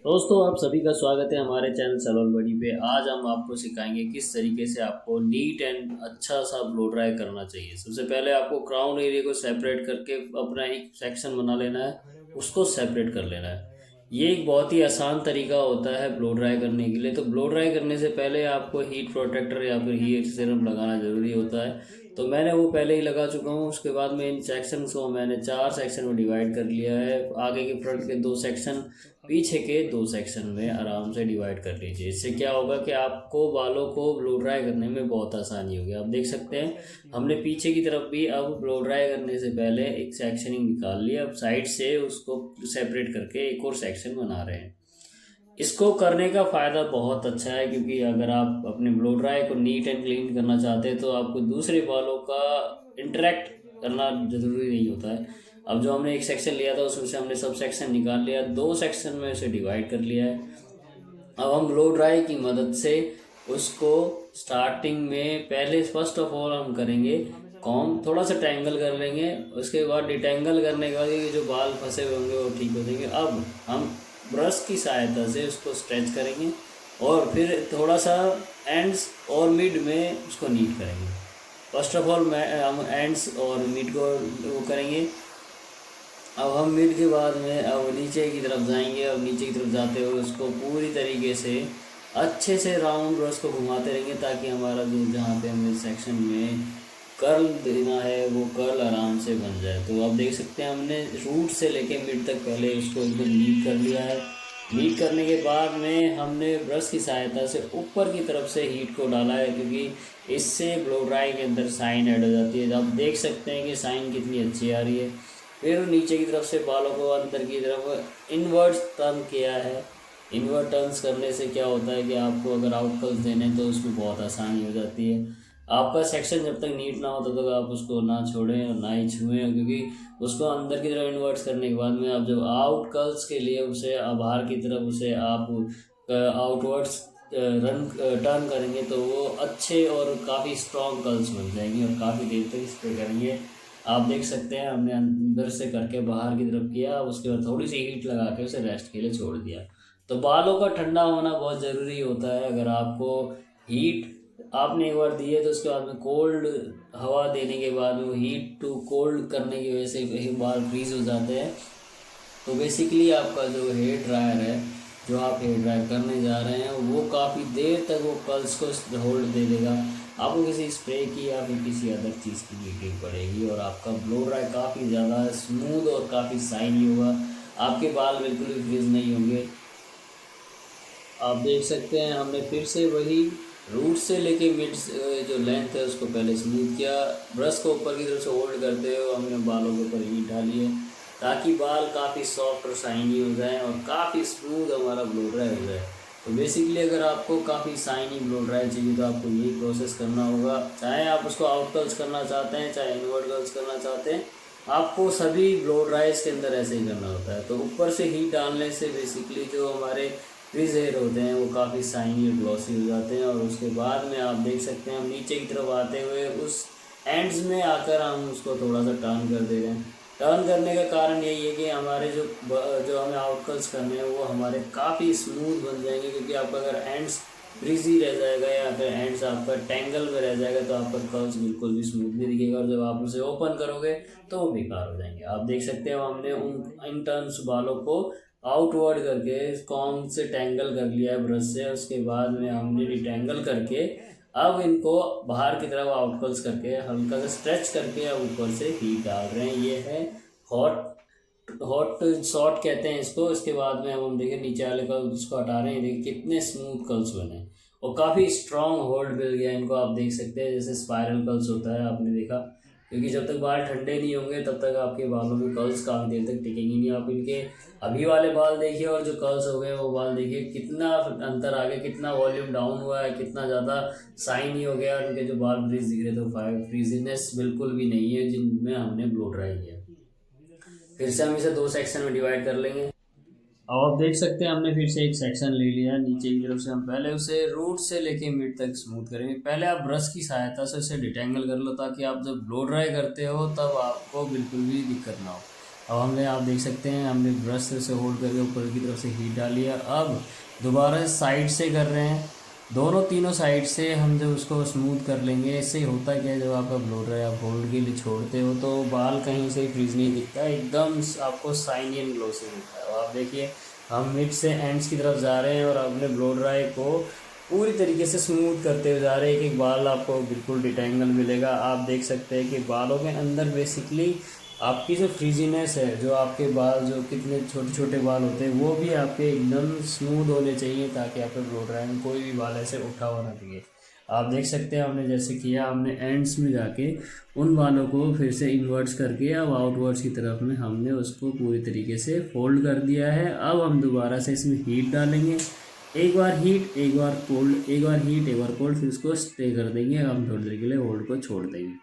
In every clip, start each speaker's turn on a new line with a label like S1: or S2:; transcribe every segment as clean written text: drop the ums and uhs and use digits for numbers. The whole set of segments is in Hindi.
S1: दोस्तों आप सभी का स्वागत है हमारे चैनल सैलून बडी पे। आज हम आपको सिखाएंगे किस तरीके से आपको नीट एंड अच्छा सा ब्लो ड्राई करना चाहिए। सबसे पहले आपको क्राउन एरिया को सेपरेट करके अपना एक सेक्शन बना लेना है, उसको सेपरेट कर लेना है। ये एक बहुत ही आसान तरीका होता है ब्लो ड्राई करने के लिए। तो ब्लो ड्राई करने से पहले आपको हीट प्रोटेक्टर या फिर हीट सीरम लगाना ज़रूरी होता है। तो मैंने वो पहले ही लगा चुका हूँ। उसके बाद में इन सेक्शंस को मैंने 4 सेक्शन में डिवाइड कर लिया है। आगे के फ्रंट के 2 सेक्शन, पीछे के 2 सेक्शन में आराम से डिवाइड कर लीजिए। इससे क्या होगा कि आपको बालों को ब्लो ड्राई करने में बहुत आसानी होगी। आप देख सकते हैं हमने पीछे की तरफ भी अब ब्लो ड्राई करने से पहले एक सेक्शनिंग निकाल लिया। अब साइड से उसको सेपरेट करके एक और सेक्शन बना रहे हैं। इसको करने का फ़ायदा बहुत अच्छा है, क्योंकि अगर आप अपने ब्लो ड्राई को नीट एंड क्लीन करना चाहते हैं तो आपको दूसरे बालों का इंटरेक्ट करना ज़रूरी नहीं होता है। अब जो हमने एक सेक्शन लिया था उसमें से हमने सब सेक्शन निकाल लिया, 2 सेक्शन में उसे डिवाइड कर लिया है। अब हम ब्लो ड्राई की मदद से उसको स्टार्टिंग में पहले फर्स्ट ऑफ ऑल हम करेंगे कॉम, थोड़ा सा टैंगल कर लेंगे। उसके बाद डिटेंगल करने के बाद ये जो बाल फंसे हुए होंगे वो ठीक हो जाएंगे। अब हम ब्रश की सहायता से उसको स्ट्रेच करेंगे और फिर थोड़ा सा एंड्स और मिड में उसको नीट करेंगे। फर्स्ट ऑफ ऑल हम एंड्स और मिड को वो करेंगे। अब हम मिड के बाद में अब नीचे की तरफ जाएंगे। अब नीचे की तरफ जाते हुए उसको पूरी तरीके से अच्छे से राउंड ब्रश को घुमाते रहेंगे, ताकि हमारा जो जहाँ पे हमें सेक्शन में कर्ल देना है वो कर्ल आराम से बन जाए। तो आप देख सकते हैं हमने रूट से लेके मिड तक पहले उसको एकदम नीट कर लिया है। नीट करने के बाद में हमने ब्रश की सहायता से ऊपर की तरफ से हीट को डाला है, क्योंकि इससे ब्लो ड्राई के अंदर साइन ऐड हो जाती है। आप देख सकते हैं कि साइन कितनी अच्छी आ रही है। फिर नीचे की तरफ से बालों को अंदर की तरफ इनवर्ट टर्न किया है। इनवर्ट टर्न्स करने से क्या होता है कि आपको अगर आउटकल्स देने तो उसमें बहुत आसानी हो जाती है। आपका सेक्शन जब तक नीट ना हो तब तक आप उसको ना छोड़ें और ना ही छुएं, क्योंकि उसको अंदर की तरफ इन्वर्ट्स करने के बाद में आप जब आउटकल्स के लिए उसे बाहर की तरफ उसे आप आउटवर्ड्स रन टर्न करेंगे तो वो अच्छे और काफ़ी स्ट्रॉन्ग कर्ल्स बन जाएंगे और काफ़ी देर तक स्प्रे करेंगे। आप देख सकते हैं हमने अंदर से करके बाहर की तरफ किया, उसके बाद थोड़ी सी हीट लगा के उसे रेस्ट के लिए छोड़ दिया। तो बालों का ठंडा होना बहुत ज़रूरी होता है। अगर आपको हीट आपने एक बार दी है तो उसके बाद में कोल्ड हवा देने के बाद वो हीट टू कोल्ड करने की वजह से बाल फ्रीज हो जाते हैं। तो बेसिकली आपका जो हेयर ड्रायर है, जो आप हेयर ड्रायर करने जा रहे हैं, वो काफ़ी देर तक वो कर्ल्स को होल्ड दे देगा। आपको किसी स्प्रे की या फिर किसी अदर चीज़ की नीडिंग पड़ेगी और आपका ब्लो ड्राई काफ़ी ज़्यादा स्मूथ और काफ़ी शाइनी होगा। आपके बाल बिल्कुल भी फ्रीज नहीं होंगे। आप देख सकते हैं हमने फिर से वही रूट से लेके मिड जो लेंथ है उसको पहले स्मूथ किया। ब्रश को ऊपर की तरफ से होल्ड करते हुए हमने बालों के ऊपर हीट डाली है, ताकि बाल काफ़ी सॉफ्ट और शाइनी हो जाए और काफ़ी स्मूथ हमारा ब्लो ड्राई हो जाए। तो बेसिकली अगर आपको काफ़ी शाइनी ब्लो ड्राई चाहिए तो आपको यही प्रोसेस करना होगा। चाहे आप उसको आउट कर्ल्स करना चाहते हैं, चाहे इनवर्ट कर्ल्स करना चाहते हैं, आपको सभी ब्लो ड्राइज के अंदर ऐसे ही करना होता है। तो ऊपर से हीट डालने से बेसिकली जो हमारे फ्रीज हेयर होते हैं वो काफ़ी शाइनी और ग्लॉसी हो जाते हैं। और उसके बाद में आप देख सकते हैं हम नीचे की तरफ आते हुए उस एंड्स में आकर हम उसको थोड़ा सा टर्न कर दे रहे हैं। टर्न करने का कारण यही है कि हमारे जो हमें आउटकल्स करने हैं वो हमारे काफ़ी स्मूथ बन जाएंगे, क्योंकि आपका अगर एंड्स फ्रीजी रह जाएगा या फिर एंड्स आपका टैंगल में रह जाएगा तो आपका कर्ल्स बिल्कुल भी स्मूथ नहीं दिखेगा, और जब आप उसे ओपन करोगे तो वो बेकार हो जाएंगे। आप देख सकते हैं हमने उन इन टर्न्स बालों को आउटवर्ड करके कॉम से टैंगल कर लिया है ब्रश से। उसके बाद में हमने डिटेंगल करके अब इनको बाहर की तरफ आउटकल्स करके हल्का सा स्ट्रेच करके अब ऊपर से हीट डाल रहे हैं। ये है हॉट हॉट शॉट कहते हैं इसको। इसके बाद में हम देखें नीचे वाले कर्ल उसको हटा रहे हैं, देखिए कितने स्मूथ कर्ल्स बने और काफ़ी स्ट्रॉन्ग होल्ड मिल गया इनको। आप देख सकते हैं जैसे स्पायरल कर्ल्स होता है, आपने देखा, क्योंकि जब तक बाल ठंडे नहीं होंगे तब तक आपके बालों में कर्ल्स काफ़ी देर तक टिकेंगी नहीं। आप इनके अभी वाले बाल देखिए और जो कर्ल्स हो गए वो बाल देखिए, कितना अंतर आ गया, कितना वॉल्यूम डाउन हुआ है, कितना ज़्यादा शाइनी हो गया। उनके जो बाल फ्रीज दिख रहे तो फ्रीजीनेस बिल्कुल भी नहीं है जिनमें हमने ब्लो ड्राई किया। फिर से हम इसे 2 सेक्शन में डिवाइड कर लेंगे। अब आप देख सकते हैं हमने फिर से एक सेक्शन ले लिया है। नीचे की तरफ से हम पहले उसे रूट से लेके मिड तक स्मूथ करेंगे। पहले आप ब्रश की सहायता से उसे डिटेंगल कर लो, ताकि आप जब ब्लो ड्राई करते हो तब आपको बिल्कुल भी दिक्कत ना हो। अब हमने, आप देख सकते हैं, हमने ब्रश से होल्ड करके ऊपर की तरफ से हीट डाली है। अब दोबारा साइड से कर रहे हैं, दोनों तीनों साइड से हम जब उसको स्मूथ कर लेंगे। इससे होता क्या है, जब आपका ब्लो ड्राई आप होल्ड के लिए छोड़ते हो तो बाल कहीं से फ्रीज नहीं दिखता, एकदम आपको शाइनी एंड ग्लोसी दिखता है। और आप देखिए हम मिड से एंड्स की तरफ जा रहे हैं और अपने ब्लो ड्राई को पूरी तरीके से स्मूथ करते हुए जा रहे हैं। एक एक बाल आपको बिल्कुल डिटेंगल मिलेगा। आप देख सकते हैं कि बालों के अंदर बेसिकली आपकी जो फ्रीजीनेस है, जो आपके बाल जो कितने छोटे छोटे बाल होते हैं वो भी आपके एकदम स्मूथ होने चाहिए, ताकि आपके ब्लो ड्राई में कोई भी बाल ऐसे उठा हुआ ना दिखे। आप देख सकते हैं हमने जैसे किया, हमने एंड्स में जाके उन बालों को फिर से इन्वर्ट्स करके अब आउटवर्ड्स की तरफ में हमने उसको पूरी तरीके से फोल्ड कर दिया है। अब हम दोबारा से इसमें हीट डालेंगे, एक बार हीट एक बार कोल्ड, एक बार हीट एक बार कोल्ड, फिर उसको स्टे कर देंगे। हम थोड़ी देर के लिए होल्ड को छोड़ देंगे।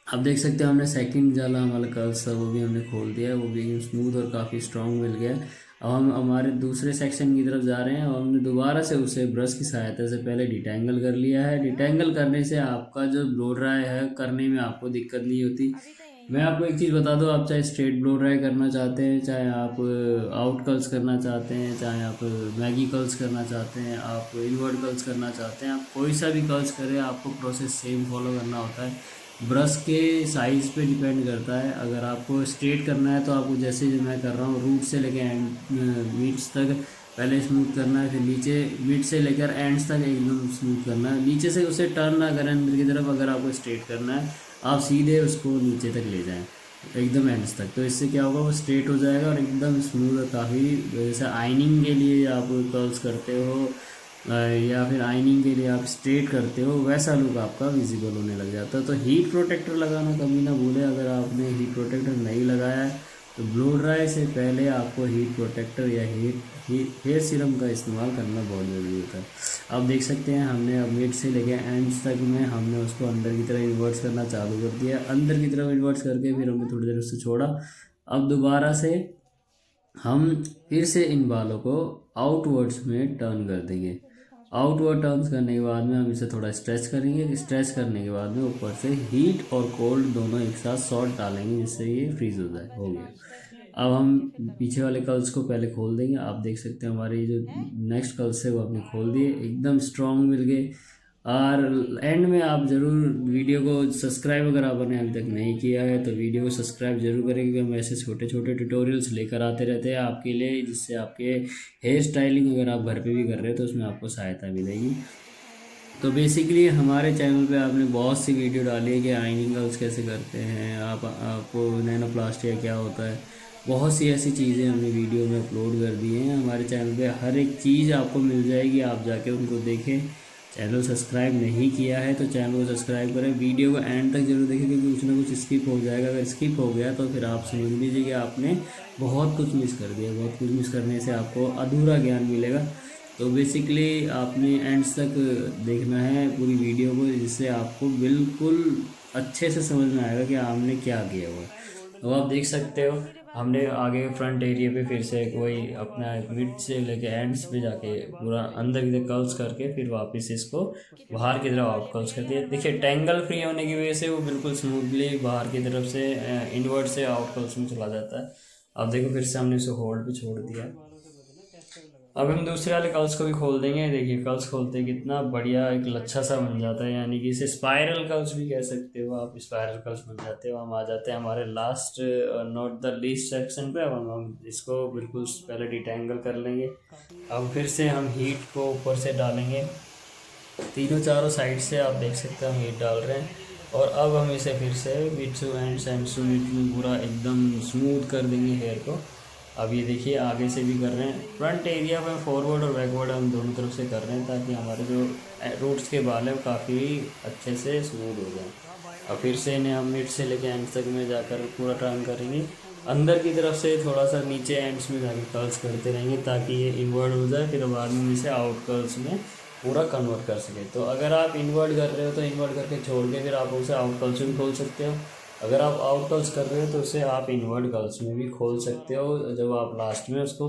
S1: अब देख सकते हैं हमने सेकंड वाला हमारा कर्ल्स था वो भी हमने खोल दिया है, वो भी स्मूथ और काफ़ी स्ट्रॉन्ग मिल गया है। अब हम हमारे दूसरे सेक्शन की तरफ जा रहे हैं और हमने दोबारा से उसे ब्रश की सहायता से पहले डिटेंगल कर लिया है। डिटेंगल करने से आपका जो ब्लो ड्राई है करने में आपको दिक्कत नहीं होती। मैं आपको एक चीज़ बता दूं, आप चाहे स्ट्रेट ब्लो ड्राई करना चाहते हैं, चाहे आप आउट कर्ल्स करना चाहते हैं, चाहे आप मैगी कर्ल्स करना चाहते हैं, आप इनवर्ट कर्ल्स करना चाहते हैं, आप कोई सा भी कर्ल्स करें, आपको प्रोसेस सेम फॉलो करना होता है। ब्रश के साइज़ पे डिपेंड करता है। अगर आपको स्ट्रेट करना है तो आपको जैसे जो मैं कर रहा हूँ, रूट से लेकर एंड मीट्स तक पहले स्मूथ करना है, फिर नीचे मिड से लेकर एंड्स तक एकदम स्मूथ करना है। नीचे से उसे टर्न ना करें अंदर की तरफ। अगर आपको स्ट्रेट करना है आप सीधे उसको नीचे तक ले जाएं एकदम एंड्स तक, तो इससे क्या होगा, वो स्ट्रेट हो जाएगा और एकदम स्मूथ और काफ़ी, जैसे आइनिंग के लिए आप कर्ल्स करते हो या फिर आइनिंग के लिए आप स्ट्रेट करते हो, वैसा लुक आपका विजिबल होने लग जाता है। तो हीट प्रोटेक्टर लगाना कभी ना भूलें। अगर आपने हीट प्रोटेक्टर नहीं लगाया है तो ब्लो ड्राई से पहले आपको हीट प्रोटेक्टर या हेयर सीरम का इस्तेमाल करना बहुत ज़रूरी होता है। आप देख सकते हैं हमने अब मिड से लेके एंड्स तक में हमने उसको अंदर की तरफ इन्वर्ट्स करना चालू कर दिया। अंदर की तरफ इन्वर्ट्स करके फिर हमने थोड़ी देर उससे छोड़ा। अब दोबारा से हम फिर से इन बालों को आउटवर्ड्स में टर्न कर देंगे। आउटवर्ड टर्न्स करने के बाद में हम इसे थोड़ा स्ट्रेच करेंगे। स्ट्रेच करने के बाद में ऊपर से हीट और कोल्ड दोनों एक साथ सॉल्ट डालेंगे, जिससे ये फ्रीज हो जाए। हो गया। अब हम पीछे वाले कर्ल्स को पहले खोल देंगे। आप देख सकते हैं हमारे जो नेक्स्ट कर्ल्स है वो हमने खोल दिए, एकदम स्ट्रॉन्ग मिल गए। और एंड में आप ज़रूर वीडियो को सब्सक्राइब, अगर आपने अभी तक नहीं किया है तो वीडियो को सब्सक्राइब जरूर करें, क्योंकि हम ऐसे छोटे छोटे ट्यूटोरियल्स लेकर आते रहते हैं आपके लिए, जिससे आपके हेयर स्टाइलिंग अगर आप घर पे भी कर रहे हैं तो उसमें आपको सहायता मिलेगी। तो बेसिकली हमारे चैनल पे आपने बहुत सी वीडियो डाली है कि आइनिंग कर्ल्स कैसे करते हैं, आपको नैनोप्लास्टिया क्या होता है, बहुत सी ऐसी चीज़ें हमने वीडियो में अपलोड कर दी हैं। हमारे चैनल पे हर एक चीज़ आपको मिल जाएगी, आप जाके उनको देखें। चैनल सब्सक्राइब नहीं किया है तो चैनल को सब्सक्राइब करें, वीडियो को एंड तक जरूर देखें, क्योंकि कुछ ना कुछ स्किप हो जाएगा। अगर स्किप हो गया तो फिर आप समझ लीजिए कि आपने बहुत कुछ मिस कर दिया। बहुत कुछ मिस करने से आपको अधूरा ज्ञान मिलेगा। तो बेसिकली आपने एंड्स तक देखना है पूरी वीडियो को, जिससे आपको बिल्कुल अच्छे से समझ में आएगा कि आपने क्या किया हुआ है। तो आप देख सकते हो हमने आगे फ्रंट एरिया पे फिर से कोई अपना मिड से लेके एंड्स पे जाके पूरा अंदर की तरफ कर्ल्स करके फिर वापस इसको बाहर की तरफ आउट कर्ल्स कर दिया। देखिए टेंगल फ्री होने की वजह से वो बिल्कुल स्मूथली बाहर की तरफ से इनवर्ट से आउट कर्ल्स में चला जाता है। अब देखो फिर से हमने इसे होल्ड पे छोड़ दिया। अब हम दूसरे वाले कर्ल्स को भी खोल देंगे। देखिए कर्ल्स खोलते कितना बढ़िया एक लच्छा सा बन जाता है, यानी कि इसे स्पाइरल कर्ल्स भी कह सकते हो आप। स्पाइरल कर्ल्स बन जाते हो। हम आ जाते हैं हमारे last not the least section पे। अब हम इसको बिल्कुल पहले डिटेंगल कर लेंगे। अब फिर से हम हीट को ऊपर से डालेंगे, तीनों चारों साइड से आप देख सकते हैं हम हीट डाल रहे हैं। और अब हम इसे फिर से mid to end to mid में पूरा एकदम स्मूथ कर देंगे हेयर को। अब ये देखिए आगे से भी कर रहे हैं, फ्रंट एरिया में फॉरवर्ड और बैकवर्ड हम दोनों तरफ से कर रहे हैं, ताकि हमारे जो रूट्स के बाल हैं वो काफ़ी अच्छे से स्मूथ हो जाए। अब फिर से इन्हें हम मिड से लेके एंड तक में जाकर पूरा टर्न करेंगे। अंदर की तरफ से थोड़ा सा नीचे एंड्स में जाकर कर्ल्स करते रहेंगे, ताकि ये इन्वर्ट हो जाए, फिर बाद में इसे आउट कर्ल्स में पूरा कन्वर्ट कर सके। तो अगर आप इन्वर्ट कर रहे हो तो इन्वर्ट करके छोड़ के फिर आप उसे आउट कर्ल्स में खोल सकते हो। अगर आप आउट कर्ल्स कर रहे हो तो उसे आप इन्वर्ट कर्ल्स में भी खोल सकते हो, जब आप लास्ट में उसको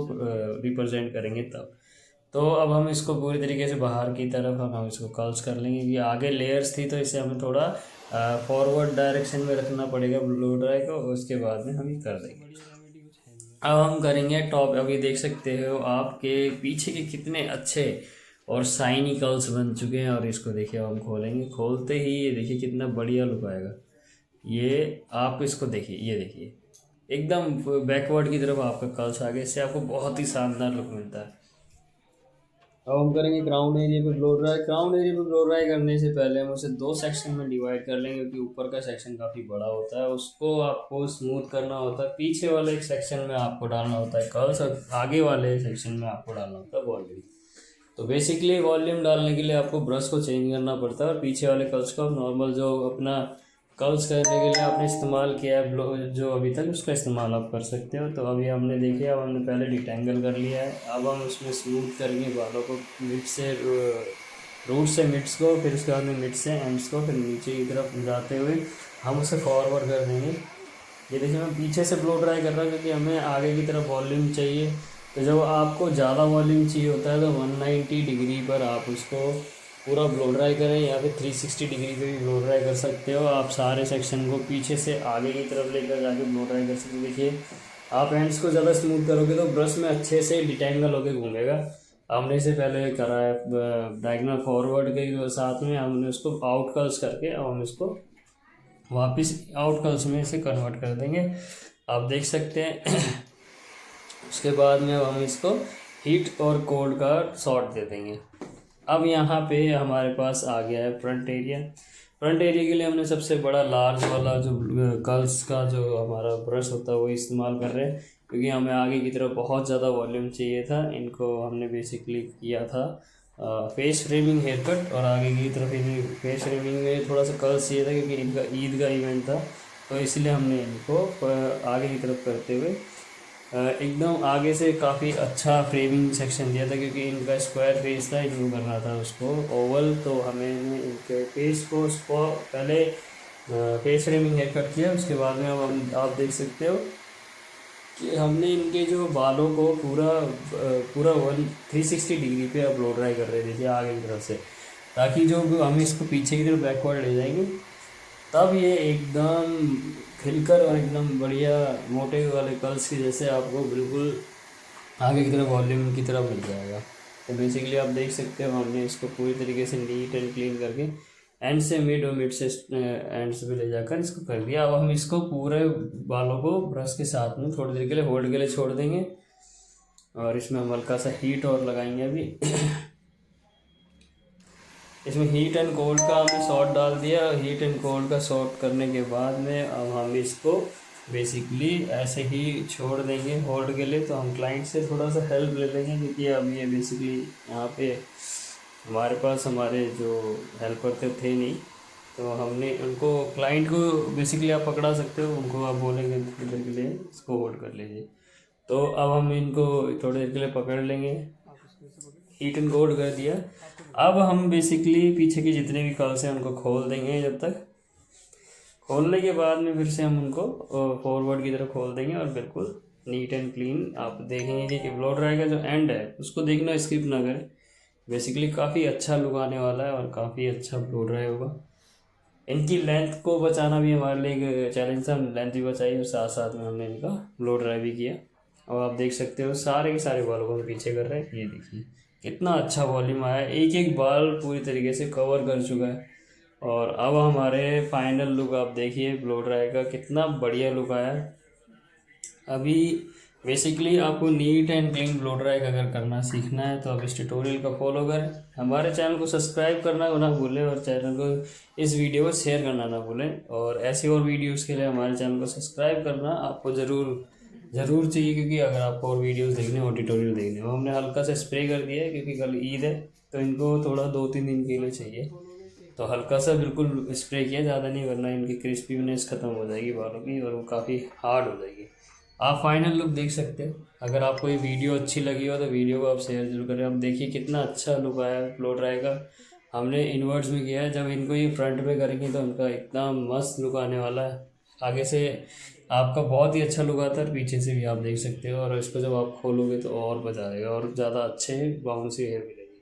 S1: रिप्रेजेंट करेंगे तब। तो अब हम इसको पूरी तरीके से बाहर की तरफ हम इसको कर्ल्स कर लेंगे, कि आगे लेयर्स थी तो इसे हमें थोड़ा फॉरवर्ड डायरेक्शन में रखना पड़ेगा ब्लो ड्राई को, उसके बाद में हम ये कर देंगे। अब हम करेंगे टॉप। अभी देख सकते हो आपके पीछे के कितने अच्छे और शाइनी कर्ल्स बन चुके हैं। और इसको देखिए, अब हम खोलेंगे, खोलते ही ये देखिए कितना बढ़िया लुक आएगा। ये आप इसको देखिए, ये देखिए एकदम बैकवर्ड की तरफ आपका कर्ल्स आ गया, इससे आपको बहुत ही शानदार लुक मिलता है। अब हम करेंगे क्राउन एरिया पे ब्लो ड्राई। क्राउन एरिया पे ब्लो ड्राई करने से पहले हम उसे 2 सेक्शन में डिवाइड कर लेंगे, क्योंकि ऊपर का सेक्शन काफ़ी बड़ा होता है, उसको आपको स्मूथ करना होता है। पीछे वाले एक सेक्शन में आपको डालना होता है कर्ल्स, और आगे वाले सेक्शन में आपको डालना होता है वॉल्यूम। तो बेसिकली वॉल्यूम डालने के लिए आपको ब्रश को चेंज करना पड़ता है, और पीछे वाले कर्ल्स को नॉर्मल जो अपना कर्ल्स करने के लिए आपने इस्तेमाल किया है ब्लो जो अभी तक, उसका इस्तेमाल आप कर सकते हो। तो अभी हमने देखे, अब हमने पहले डिटेंगल कर लिया है। अब हम उसमें स्मूथ करेंगे बालों को, मिड से रूट से मिड्स को, फिर उसके बाद में मिड से एंड्स को, फिर नीचे की तरफ जाते हुए हम उसे फॉरवर्ड कर देंगे। ये देखिए मैं पीछे से ब्लो ड्राई कर रहा हूँ, क्योंकि हमें आगे की तरफ वॉल्यूम चाहिए। तो जब आपको ज़्यादा वॉल्यूम चाहिए होता है तो 190 डिग्री पर आप उसको पूरा ब्लो ड्राई करें, या फिर 360 डिग्री पे भी ब्लो ड्राई कर सकते हो। आप सारे सेक्शन को पीछे से आगे की तरफ लेकर जाके ब्लो ड्राई कर सकते हो। देखिए आप एंड्स को ज़्यादा स्मूथ करोगे तो ब्रश में अच्छे से डिटेंगल होकर घूमेगा। हमने इसे पहले करा है डायगोनल फॉरवर्ड के साथ में, हमने उसको आउट कर्ल्स करके अब हम इसको वापस आउट कर्ल्स में इसे कन्वर्ट कर देंगे, आप देख सकते हैं। उसके बाद में अब हम इसको हीट और कोल्ड का शॉट दे देंगे। अब यहाँ पे हमारे पास आ गया है फ्रंट एरिया। फ्रंट एरिया के लिए हमने सबसे बड़ा लार्ज वाला जो कर्ल्स का जो हमारा ब्रश होता है वो इस्तेमाल कर रहे हैं, क्योंकि हमें आगे की तरफ बहुत ज़्यादा वॉल्यूम चाहिए था। इनको हमने बेसिकली किया था फेस फ्रेमिंग हेयर कट, और आगे की तरफ इन्हें फेस फ्रेमिंग में थोड़ा सा कर्ल्स चाहिए था, क्योंकि इनका ईद का इवेंट था, तो इसलिए हमने इनको आगे की तरफ करते हुए एकदम आगे से काफ़ी अच्छा फ्रेमिंग सेक्शन दिया था, क्योंकि इनका स्क्वायर फेस था, इनको करना था उसको ओवल। तो हमें इनके फेस को उसको पहले फेस फ्रेमिंग हेयर कट किया, उसके बाद में अब हम आप देख सकते हो कि हमने इनके जो बालों को पूरा 360 डिग्री पे अब ब्लो ड्राई कर रहे थे आगे की तरफ से, ताकि जो हम इसको पीछे की तरफ बैकवर्ड ले जाएंगे तब ये एकदम खिलकर और एकदम बढ़िया मोटे वाले कर्ल्स की जैसे आपको बिल्कुल आगे की तरफ वॉल्यूम की तरफ मिल जाएगा। तो बेसिकली आप देख सकते हो हमने इसको पूरी तरीके से नीट एंड क्लीन करके एंड से मिड और मिड से एंड्स पे ले जाकर इसको कर दिया। अब हम इसको पूरे बालों को ब्रश के साथ में थोड़ी देर के लिए होल्ड के लिए छोड़ देंगे, और इसमें हम हल्का सा हीट और लगाएंगे अभी। इसमें हीट एंड कोल्ड का हमने शॉट डाल दिया। हीट एंड कोल्ड का शॉट करने के बाद में अब हम इसको बेसिकली ऐसे ही छोड़ देंगे होल्ड के लिए। तो हम क्लाइंट से थोड़ा सा हेल्प ले लेंगे, क्योंकि अब ये बेसिकली यहाँ पे हमारे पास हमारे जो हेल्पर थे नहीं, तो हमने उनको क्लाइंट को बेसिकली आप पकड़ा सकते हो, उनको आप बोलेंगे थोड़ी देर के लिए इसको होल्ड कर लीजिए। तो अब हम इनको थोड़ी देर के लिए पकड़ लेंगे, हीट एंड कोल्ड कर दिया। अब हम बेसिकली पीछे के जितने भी कर्ल्स हैं उनको खोल देंगे। जब तक खोलने के बाद में फिर से हम उनको फॉरवर्ड की तरफ खोल देंगे, और बिल्कुल नीट एंड क्लीन आप देखेंगे कि ब्लो ड्राई का जो एंड है उसको देखना, स्किप ना करें। बेसिकली काफ़ी अच्छा लुक आने वाला है और काफ़ी अच्छा ब्लो ड्राई होगा। इनकी लेंथ को बचाना भी हमारे लिए एक चैलेंज था, हमने लेंथ भी बचाई और साथ साथ में हमने इनका ब्लो ड्राई भी किया। और आप देख सकते हो सारे के सारे बालों को हम पीछे कर रहे हैं। ये देखिए कितना अच्छा वॉल्यूम आया, एक एक बाल पूरी तरीके से कवर कर चुका है। और अब हमारे फाइनल लुक आप देखिए ब्लो ड्राई का कितना बढ़िया लुक आया। अभी बेसिकली आपको neat and clean blow dry अगर करना सीखना है तो आप इस ट्यूटोरियल को फॉलो करें। हमारे चैनल को सब्सक्राइब करना ना भूलें, और चैनल को इस वीडियो को शेयर करना ना भूलें। और ऐसी और वीडियोस के लिए हमारे चैनल को सब्सक्राइब करना आपको ज़रूर चाहिए, क्योंकि अगर आपको और वीडियोस देखने हो, ट्यूटोरियल देखने हो। हमने हल्का सा स्प्रे कर दिया है, क्योंकि कल ईद है तो इनको थोड़ा 2-3 दिन के लिए चाहिए, तो हल्का सा बिल्कुल स्प्रे किया, ज़्यादा नहीं, वरना इनकी क्रिस्पीनेस ख़त्म हो जाएगी बालों की और वो काफ़ी हार्ड हो जाएगी। आप फाइनल लुक देख सकते हो। अगर आपको ये वीडियो अच्छी लगी हो तो वीडियो को आप शेयर जरूर करें। अब देखिए कितना अच्छा लुक आया ब्लो ड्राई का। हमने इनवर्ड्स में किया है, जब इनको ये फ्रंट पे करेंगे तो उनका इतना मस्त लुक आने वाला है। आगे से आपका बहुत ही अच्छा लुक आता है, पीछे से भी आप देख सकते हो, और इसको जब आप खोलोगे तो और मज़ा आएगा और ज़्यादा अच्छे बाउंसी हेयर